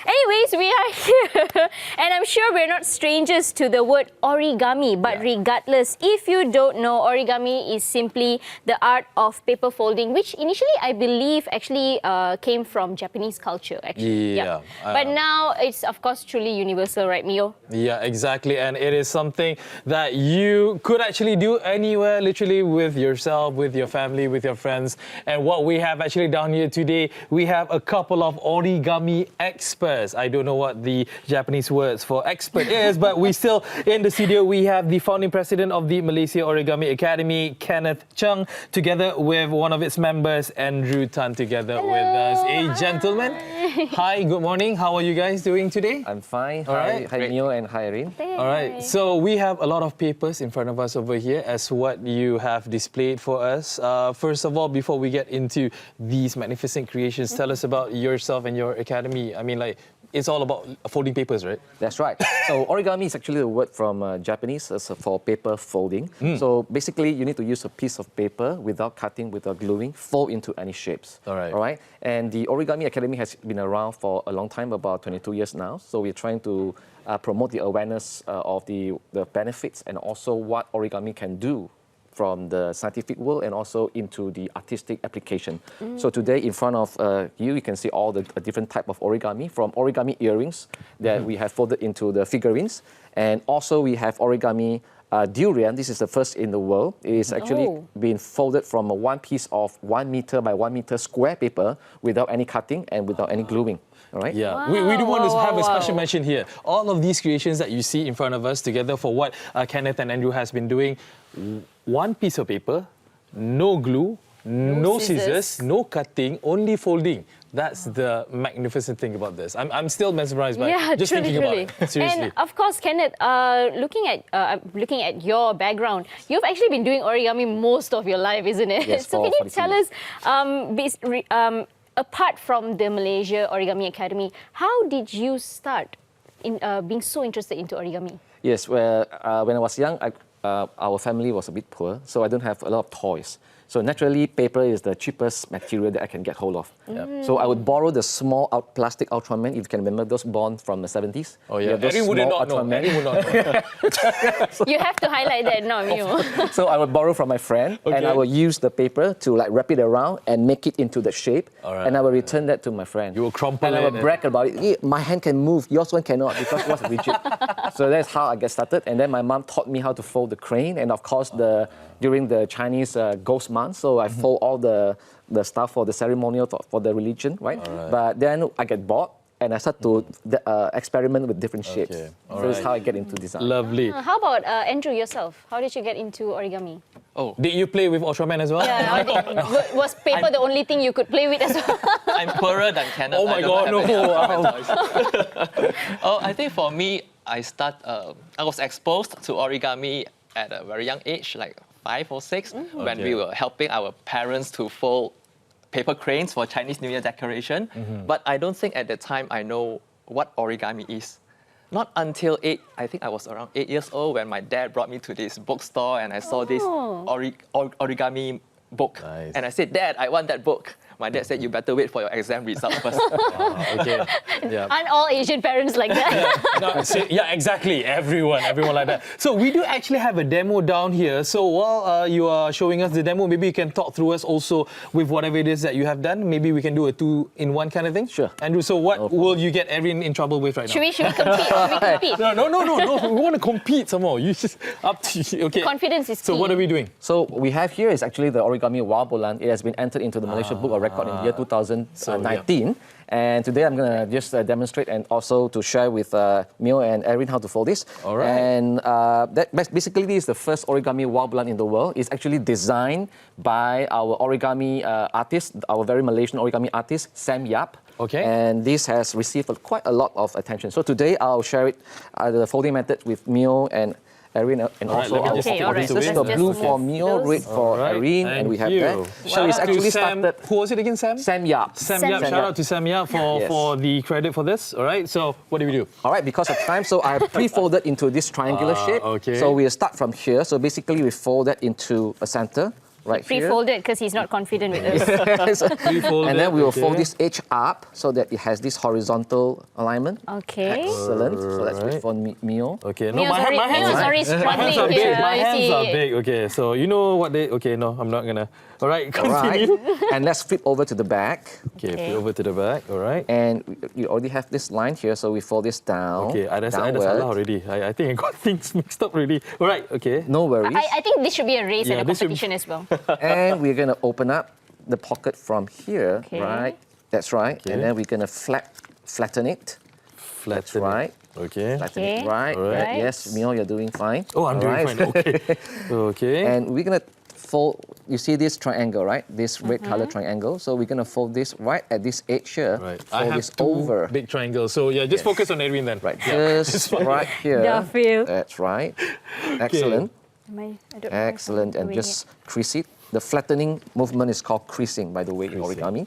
Anyways, we are here and I'm sure we're not strangers to the word origami, but regardless, if you don't know, origami is simply the art of paper folding, which initially I believe actually came from Japanese culture actually. But now it's of course truly universal, right, Mio? Yeah, exactly. And it is something that you could actually do anywhere, literally with yourself, with your family, with your friends. And what we have actually down here today, we have a couple of origami experts. I don't know what the Japanese words for expert is, but we still in the studio, we have the founding president of the Malaysia Origami Academy, Kenneth Chung, together with one of its members, Andrew Tan, together with us. Hey, gentlemen. Hi, good morning. How are you guys doing today? I'm fine. All right. Hi, Mio and hi, Erin. All right, so we have a lot of papers in front of us over here as what you have displayed for us. First of all, before we get into these magnificent creations, tell us about yourself and your academy. I mean, like, it's all about folding papers, right? That's right. So origami is actually a word from Japanese for paper folding. So basically, you need to use a piece of paper without cutting, without gluing, fold into any shapes. All right. All right. And the Origami Academy has been around for a long time, about 22 years now. So we're trying to promote the awareness of the benefits and also what origami can do from the scientific world and also into the artistic application. So today in front of you can see all the different type of origami, from origami earrings that we have folded into the figurines. And also we have origami durian. This is the first in the world. It is actually being folded from one piece of 1 meter by 1 meter square paper without any cutting and without any gluing. All right? Yeah, we do want to have a special mention here. All of these creations that you see in front of us together for what Kenneth and Andrew has been doing, one piece of paper, no glue, no scissors, no cutting, only folding. That's the magnificent thing about this. I'm still mesmerized by just thinking about it. Seriously. And of course, Kenneth, looking at your background, you've actually been doing origami most of your life, isn't it? Yes, so can you tell us, apart from the Malaysia Origami Academy, how did you start in being so interested into origami? Yes, well, when I was young, our family was a bit poor, so I don't have a lot of toys. So naturally, paper is the cheapest material that I can get hold of. So I would borrow the small plastic Ultraman, if you can remember those born from the 70s. Oh yeah, Erin would not know. You have to highlight that now, Mio. So I would borrow from my friend, and I will use the paper to like wrap it around and make it into the shape, and I will return that to my friend. You will crumple and it. I will brag about it. Yeah, my hand can move, yours one cannot because it was rigid. So that's how I get started. And then my mom taught me how to fold the crane, and of course during the Chinese ghost month, so I fold all the stuff for the ceremonial for the religion, right? But then I get bored and I start to experiment with different shapes. So that's how I get into design. Lovely. How about Andrew yourself? How did you get into origami? Oh, Did you play with Ultraman as well? Yeah, was paper the only thing you could play with as well? I'm poorer than Kenneth. Oh my God, no. Oh, I think for me, I was exposed to origami at a very young age, like 5 or 6, when we were helping our parents to fold paper cranes for Chinese New Year decoration. But I don't think at the time I know what origami is. Not until I think I was around 8 years old when my dad brought me to this bookstore and I saw this origami book. Nice. And I said, Dad, I want that book. My dad said, you better wait for your exam results first. Aren't all Asian parents like that? Yeah, exactly. Everyone like that. So we do actually have a demo down here. So while you are showing us the demo, maybe you can talk through us also with whatever it is that you have done. Maybe we can do a 2-in-1 kind of thing. Sure. Andrew, so what will you get Erin in trouble with right now? Should we compete? No. We want to compete some more. You just up to you. Okay. Confidence is key. So what are we doing? So what we have here is actually the Origami Wobble. It has been entered into the Malaysia Book of Record in the year 2019. And today I'm going to just demonstrate and also to share with Mio and Erin how to fold this. All right. And basically this is the first origami wobble in the world. It's actually designed by our origami artist, our very Malaysian origami artist, Sam Yap. Okay. And this has received quite a lot of attention. So today I'll share it, the folding method with Mio and Erin, and also our pieces. So blue for Mio, red for Erin, and we have that. So it's actually started. Who was it again, Sam? Sam Yap. Sam Yap. Shout out to Sam Yap for the credit for this. All right. So what do we do? All right. Because of time, so I have pre-folded into this triangular shape. Okay. So we'll start from here. So basically, we fold that into a center. right here. Pre-folded because he's not confident with us. Pre-folded, And then we will fold okay. this edge up so that it has this horizontal alignment. Okay. Excellent. So let's wait for Mio. Okay, no, Mio's my already, hands Mio's are already my struggling hands are big. here. My you hands see. are big. Okay, so you know what they? Okay, no, I'm not gonna. All right, All right. continue. And let's flip over to the back. Okay, Okay. flip over to the back. All right. And you already have this line here, so we fold this down. Okay, I salah downward. already. I think I got things mixed up already. All right. Okay. No worries. I think this should be a race Yeah, and a this should- competition as well. And we're going to open up the pocket from here, Okay. right? That's right. Okay. And then we're going to flatten it. That's Flatten it. right. Okay. Flatten Okay. it right. All right. Right. Yes, Mio, you're doing fine. Oh, I'm All doing right. fine. Okay. Okay. And we're going to fold, you see this triangle, right? This red color triangle. So we're going to fold this right at this edge here. Right. Fold I have this two over. big triangles. So yeah, just focus on Edwin then. Right, Yeah. just right here. Duffield. That's right. Excellent. I don't know if Excellent. I'm And doing just crease it. The flattening movement is called creasing, by the way, in Creasing. origami.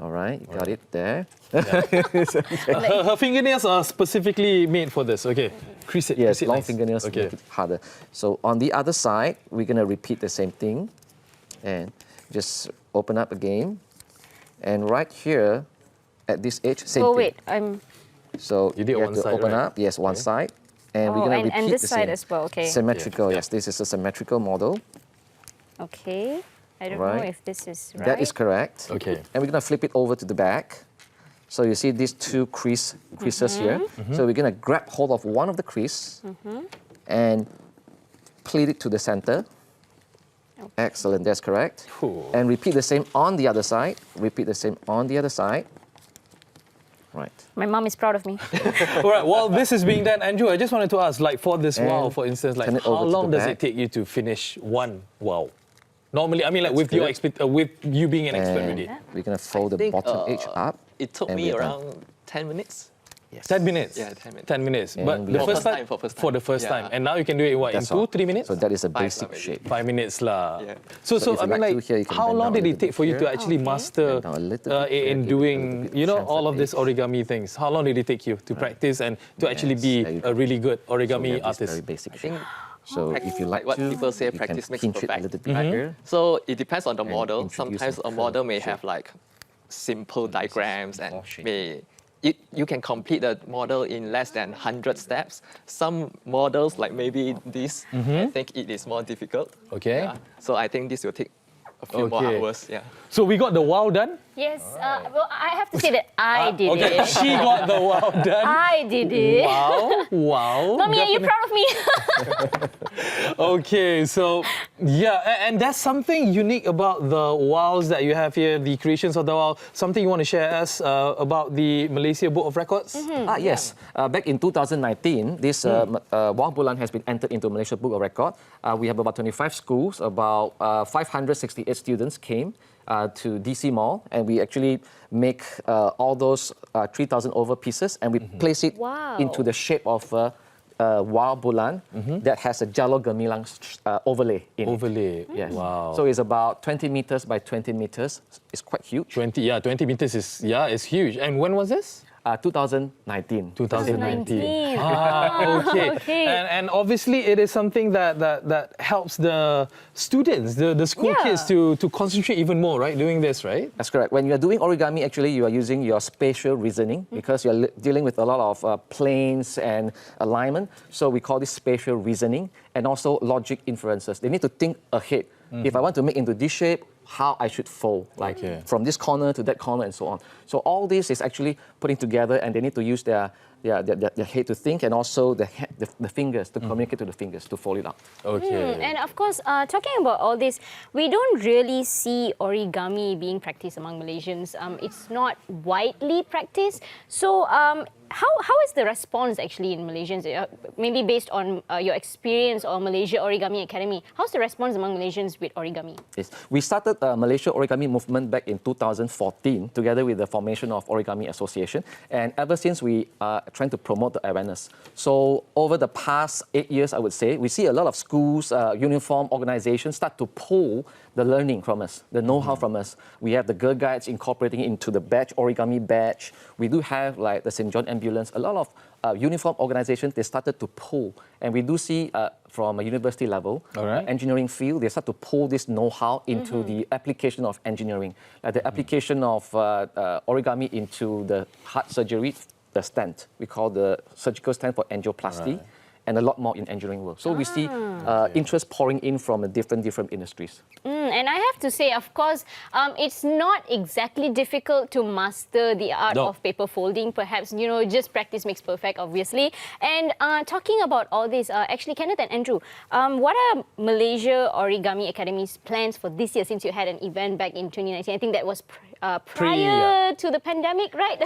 All right, you got it there. Her fingernails are specifically made for this. Okay. Crease it. Yes, crease it long nice. fingernails Okay. make it harder. So on the other side, we're going to repeat the same thing. And just open up again. And right here, at this edge, same Oh, thing. wait. I'm. So You did have one to side, open right? up. Yes, one side. And we're Oh, going to and repeat this the side same. as well, okay. Symmetrical, Yeah. yes. This is a symmetrical model. Okay. I don't know Right. if this is right. That is correct. Okay. And we're going to flip it over to the back. So you see these two creases here. So we're going to grab hold of one of the crease and pleat it to the center. Excellent, that's correct. Ooh. And repeat the same on the other side. Repeat the same on the other side. Right. My mom is proud of me. All right. While this is being done, Andrew, I just wanted to ask, like for this And wow, for instance, like turn it how over to long the does back. it take you to finish one wow? Normally, I mean, like with your with you being an expert And already. we're going to fold the think, bottom edge up. It took and me we're done. around 10 minutes. Yes. 10 minutes. Yeah, 10 minutes. 10 minutes. And But we the have- first For time, first time. for the first Yeah. time, and now you can do it in what? That's in 2, all. 3 minutes? So that is a 5 basic maybe. shape. 5 minutes lah. Yeah. So, So if I you mean, like like, to here, you can how bend long down did a it little take bit for you to here. actually Okay. master Bend down a little bit here, in give it a doing, little bit you know, chance all like of these this. origami things? How long did it take you to practice and to actually Yes, be there you a go. really good So we origami have this artist? very basic I shape. think So if you like like what to, people say, you practice can makes pinch it a perfect. little bit here. So it depends on the And model. introduce Sometimes a a model curve may shape. have like simple diagrams and more shape. you can complete the model in less than 100 steps. Some models, like maybe this, I think it is more difficult. Okay. Yeah. So I think this will take a few more Okay. hours. Yeah. So we got the wow done. Yes. Well, I have to say that I did Okay, it. she got the wow done. I did it. Wow, wow. Mommy, are you Definitely. proud of me? Okay, so yeah, and that's something unique about the wows that you have here, the creations of the wow. Something you want to share us about the Malaysia Book of Records? Yes. Back in 2019, this Wow Bulan has been entered into Malaysia Book of Record. We have about 25 schools, about 568 students came to DC Mall, and we actually make all those 3,000 over pieces, and we place it Wow. into the shape of Wow Bulan that has a Jalo Gemilang overlay in it. Overlay. Yes. Wow. So it's about 20 meters by 20 meters. It's quite huge. 20 meters is is huge. And when was this? 2019. 2019. 2019. Okay. Okay. And obviously it is something that helps the students, the school Yeah. kids to concentrate even more, right? Doing this, right? That's correct. When you are doing origami, actually, you are using your spatial reasoning because you're dealing with a lot of planes and alignment. So we call this spatial reasoning, and also logic inferences. They need to think ahead. If I want to make into this shape, how I should fold, like Okay. from this corner to that corner and so on. So all this is actually putting together, and they need to use their head to think, and also the fingers to communicate to the fingers to fold it up. Okay. And of course, talking about all this, we don't really see origami being practiced among Malaysians. It's not widely practiced. So how is the response actually in Malaysians? Maybe based on your experience or Malaysia Origami Academy, how's the response among Malaysians with origami? Yes. We started the Malaysia Origami movement back in 2014 together with the formation of Origami Association, and ever since we are trying to promote the awareness. So over the past 8 years, I would say, we see a lot of schools, uniform organizations start to pull the learning from us, the know-how from us. We have the Girl Guides incorporating into the badge, origami badge. We do have like the St. John Ambulance, a lot of uniform organizations, they started to pull. And we do see from a university level, engineering field, they start to pull this know-how into the application of engineering. Like the application of origami into the heart surgery, the stent. We call the surgical stent for angioplasty. And a lot more in engineering world. So we see interest pouring in from different industries. And I have to say, of course, it's not exactly difficult to master the art of paper folding. Perhaps, you know, just practice makes perfect, obviously. And talking about all this, actually, Kenneth and Andrew, what are Malaysia Origami Academy's plans for this year, since you had an event back in 2019? I think that was prior to the pandemic, right?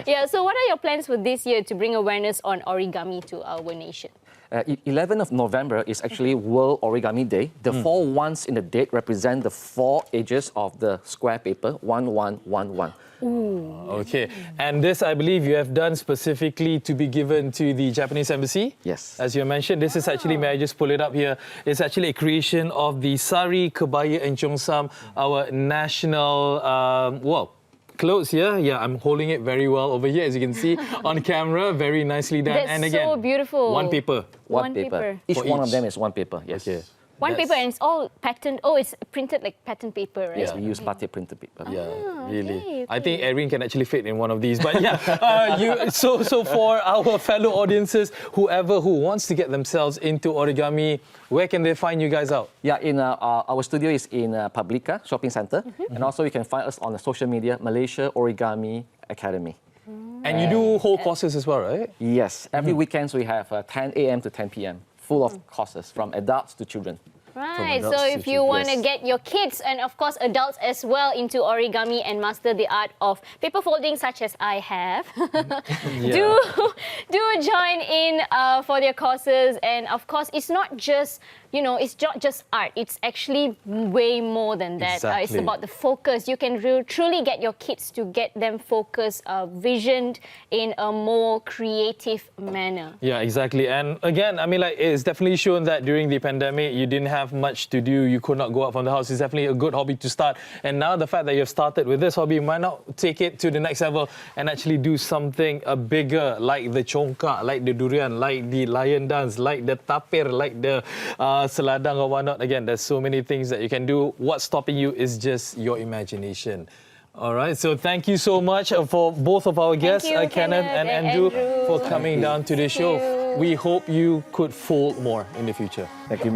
Yeah. So what are your plans for this year to bring awareness on origami to our nation? 11th of November is actually World Origami Day. The 4 ones in the date represent the 4 edges of the square paper, 1, 1, 1, 1. Okay, and this I believe you have done specifically to be given to the Japanese embassy. Yes. As you mentioned, this is actually, may I just pull it up here? It's actually a creation of the Sari Kebaya and Cheongsam, our national, clothes here. Yeah, I'm holding it very well over here, as you can see on camera. Very nicely done. That's and again, so beautiful. One paper. One paper. Each one of them is one paper, yes. Okay. One paper, and it's all pattern. Oh, it's printed like pattern paper, right? Yes, we use batik printed paper. Yeah, really. Okay. I think Erin can actually fit in one of these. But yeah, so for our fellow audiences, whoever who wants to get themselves into origami, where can they find you guys out? Yeah, in our studio is in Publica Shopping Center, and also you can find us on the social media, Malaysia Origami Academy. And you do whole courses as well, right? Yes, every weekends we have 10 a.m. to 10 p.m. full of courses from adults to children. Right, so if you want to get your kids and of course adults as well into origami and master the art of paper folding such as I have, do join in for their courses. And of course, it's not just, you know, it's not just art. It's actually way more than that. Exactly. It's about the focus. You can truly get your kids to get them focused, visioned in a more creative manner. Yeah, exactly. And again, I mean, like, it's definitely shown that during the pandemic, you didn't have much to do. You could not go out from the house. It's definitely a good hobby to start. And now the fact that you've started with this hobby, might not take it to the next level and actually do something bigger, like the chongkak, like the durian, like the lion dance, like the tapir, like the seladang or whatnot. Again, there's so many things that you can do. What's stopping you is just your imagination. All right, so thank you so much for both of our guests, Kenneth and Andrew, for coming down to the show. We hope you could fold more in the future. Thank you.